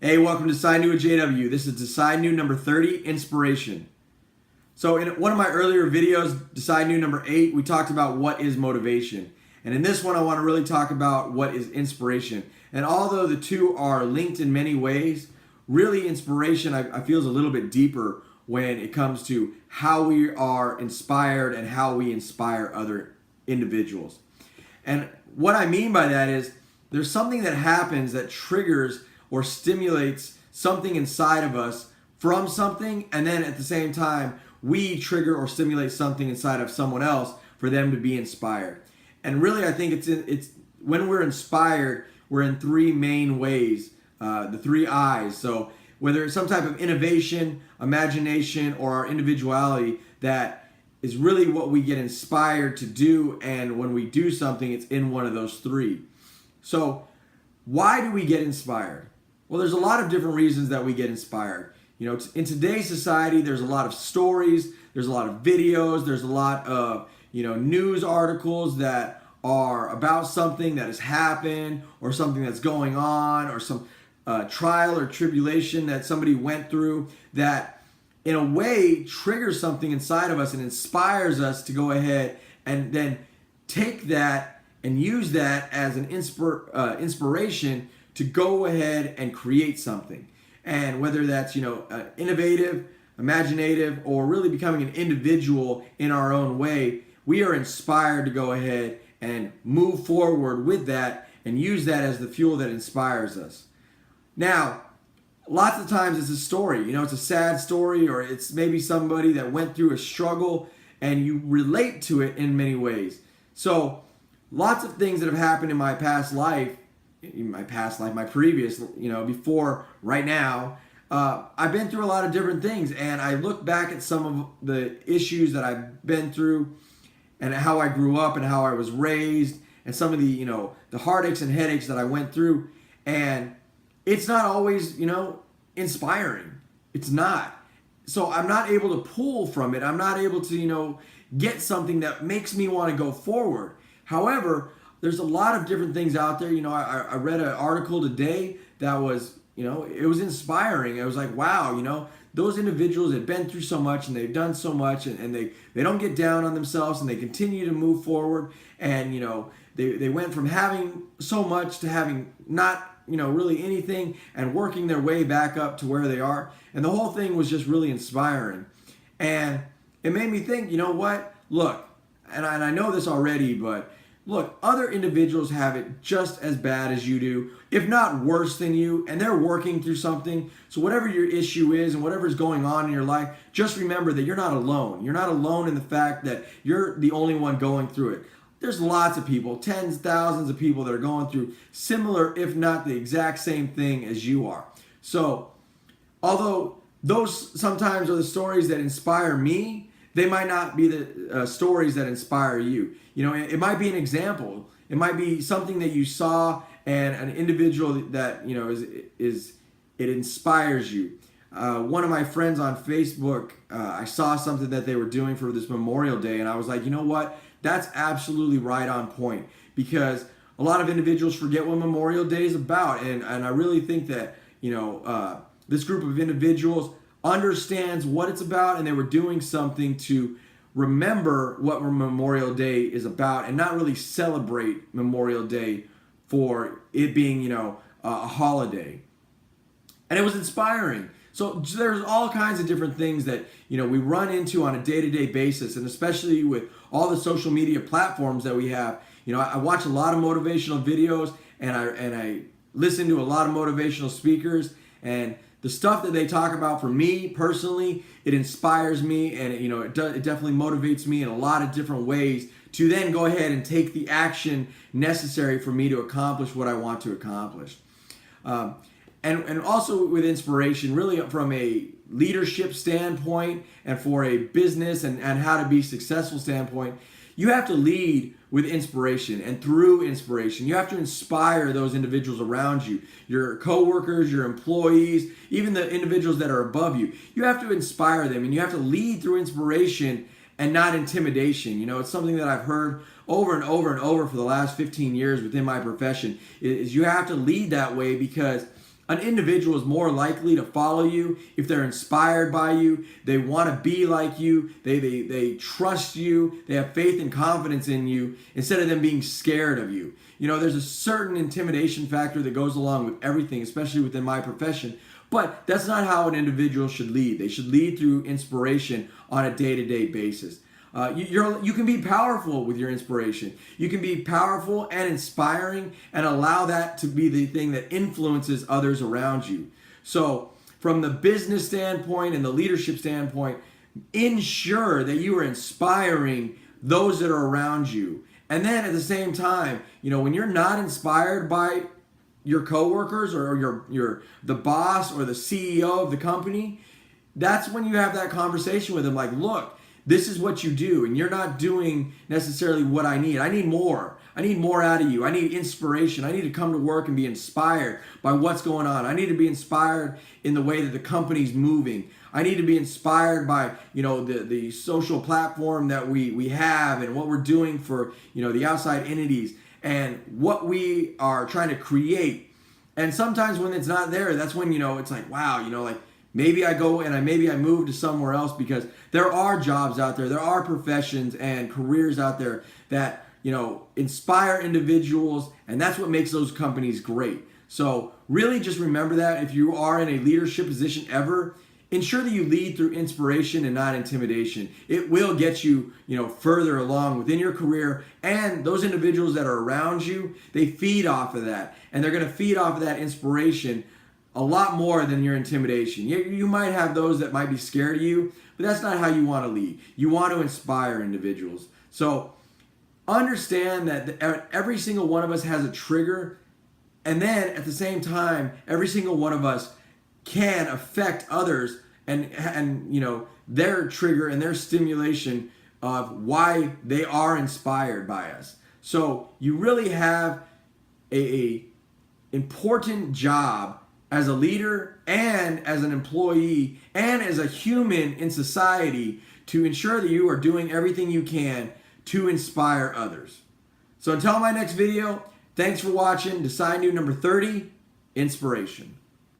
Hey, welcome to Decide New with JW. This is Decide New number 30, Inspiration. So in one of my earlier videos, Decide New number 8, we talked about what is motivation. And in this one, I want to really talk about what is inspiration. And although the two are linked in many ways, really inspiration I feel is a little bit deeper when it comes to how we are inspired and how we inspire other individuals. And what I mean by that is there's something that happens that triggers or stimulates something inside of us from something, and then at the same time we trigger or stimulate something inside of someone else for them to be inspired. And really I think it's when we're inspired, we're in three main ways, the three I's. So whether it's some type of innovation, imagination, or our individuality, that is really what we get inspired to do, and when we do something, it's in one of those three. So why do we get inspired? Well, there's a lot of different reasons that we get inspired. You know, in today's society, there's a lot of stories, there's a lot of videos, there's a lot of, news articles that are about something that has happened or something that's going on or some trial or tribulation that somebody went through that in a way triggers something inside of us and inspires us to go ahead and then take that and use that as an inspiration to go ahead and create something. And whether that's, innovative, imaginative, or really becoming an individual in our own way, we are inspired to go ahead and move forward with that and use that as the fuel that inspires us. Now, lots of times it's a story, it's a sad story, or it's maybe somebody that went through a struggle and you relate to it in many ways. So lots of things that have happened in my previous, before right now, I've been through a lot of different things, and I look back at some of the issues that I've been through and how I grew up and how I was raised and some of the, the heartaches and headaches that I went through, and it's not always, inspiring. It's not. So I'm not able to pull from it. I'm not able to, get something that makes me want to go forward. However, there's a lot of different things out there. I read an article today that was, it was inspiring. It was like, wow, those individuals have been through so much and they've done so much, and they don't get down on themselves, and they continue to move forward. And, they went from having so much to having not, really anything, and working their way back up to where they are. And the whole thing was just really inspiring. And it made me think, what? Look, and I know this already, but look, other individuals have it just as bad as you do, if not worse than you, and they're working through something. So whatever your issue is and whatever's going on in your life, just remember that you're not alone. You're not alone in the fact that you're the only one going through it. There's lots of people, tens, thousands of people that are going through similar, if not the exact same thing as you are. So although those sometimes are the stories that inspire me, they might not be the stories that inspire you. It might be an example. It might be something that you saw and an individual that, it inspires you. One of my friends on Facebook, I saw something that they were doing for this Memorial Day, and I was like, you know what? That's absolutely right on point, because a lot of individuals forget what Memorial Day is about. And I really think that, this group of individuals understands what it's about, and they were doing something to remember what Memorial Day is about and not really celebrate Memorial Day for it being, a holiday. And it was inspiring. So there's all kinds of different things that, we run into on a day-to-day basis, and especially with all the social media platforms that we have. I watch a lot of motivational videos, and I listen to a lot of motivational speakers, and the stuff that they talk about, for me personally, it inspires me, and it definitely motivates me in a lot of different ways to then go ahead and take the action necessary for me to accomplish what I want to accomplish. And also with inspiration, really from a leadership standpoint and for a business and how to be successful standpoint, you have to lead with inspiration and through inspiration. You have to inspire those individuals around you, your coworkers, your employees, even the individuals that are above you. You have to inspire them, and you have to lead through inspiration and not intimidation. It's something that I've heard over and over and over for the last 15 years within my profession, is you have to lead that way, because An individual is more likely to follow you if they're inspired by you, they want to be like you, they trust you, they have faith and confidence in you instead of them being scared of you. You know, there's a certain intimidation factor that goes along with everything, especially within my profession. But that's not how an individual should lead. They should lead through inspiration on a day-to-day basis. You can be powerful with your inspiration. You can be powerful and inspiring and allow that to be the thing that influences others around you. So from the business standpoint and the leadership standpoint, ensure that you are inspiring those that are around you. And then at the same time, you know, when you're not inspired by your coworkers or your the boss or the CEO of the company, that's when you have that conversation with them like, look, this is what you do, and you're not doing necessarily what I need. I need more. I need more out of you. I need inspiration. I need to come to work and be inspired by what's going on. I need to be inspired in the way that the company's moving. I need to be inspired by, you know, the social platform that we have and what we're doing for, you know, the outside entities and what we are trying to create. And sometimes when it's not there, that's when, you know, it's like, wow, you know, like, maybe I go and maybe I move to somewhere else, because there are jobs out there, there are professions and careers out there that, you know, inspire individuals, and that's what makes those companies great. So really just remember that if you are in a leadership position ever, ensure that you lead through inspiration and not intimidation. It will get you, you know, further along within your career, and those individuals that are around you, they feed off of that, and they're going to feed off of that inspiration a lot more than your intimidation. You might have those that might be scared of you, but that's not how you want to lead. You want to inspire individuals. So understand that every single one of us has a trigger, and then at the same time, every single one of us can affect others and you know, their trigger and their stimulation of why they are inspired by us. So you really have a important job as a leader and as an employee and as a human in society to ensure that you are doing everything you can to inspire others. So until my next video, thanks for watching. Decide New number 30, Inspiration.